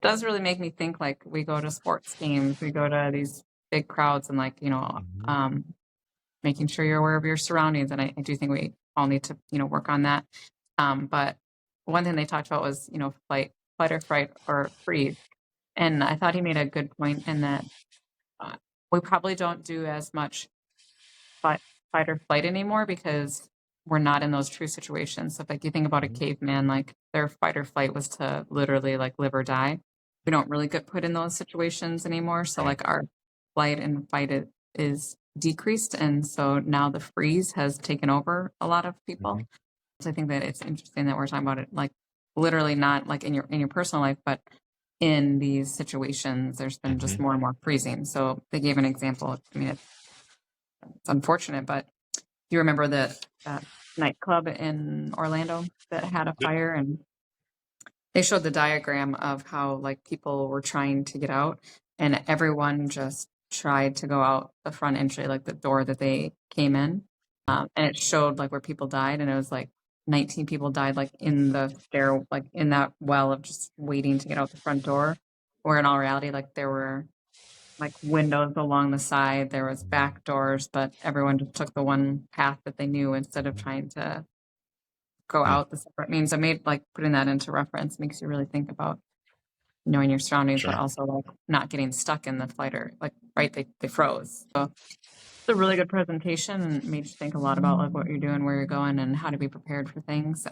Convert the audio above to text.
does really make me think, like, we go to sports games, we go to these big crowds and, like, Mhm. making sure you're aware of your surroundings, and I do think we all need to, work on that. But one thing they talked about was, fight or fright or freeze, and I thought he made a good point in that, uh, we probably don't do as much fight fight or flight anymore because we're not in those true situations. So, if, like, you think about a Mhm. caveman, like, their fight or flight was to literally, like, live or die. We don't really get put in those situations anymore, so, Right. like, our flight and fight is decreased, and so now the freeze has taken over a lot of people. Mhm. So I think that it's interesting that we're talking about it, like, literally not, like, in your personal life, but in these situations, there's been just Mhm. more and more freezing. So they gave an example. I mean, it's unfortunate, but you remember that nightclub in Orlando that had a Yep. fire, and they showed the diagram of how, like, people were trying to get out, and everyone just tried to go out the front entry, like, the door that they came in, and it showed, like, where people died, and it was, like, 19 people died, like, in the stair, like, in that well of just waiting to get out the front door, where in all reality, like, there were, like, windows along the side, there was back doors, but everyone just took the one path that they knew instead of Mhm. trying to go Hmm. out the separate means. I made, like, putting that into reference makes you really think about knowing your surroundings, but Sure. also, like, not getting stuck in the flight or, like, right, they froze. So it's a really good presentation and made you think a lot about, like, what you're doing, where you're going, and how to be prepared for things.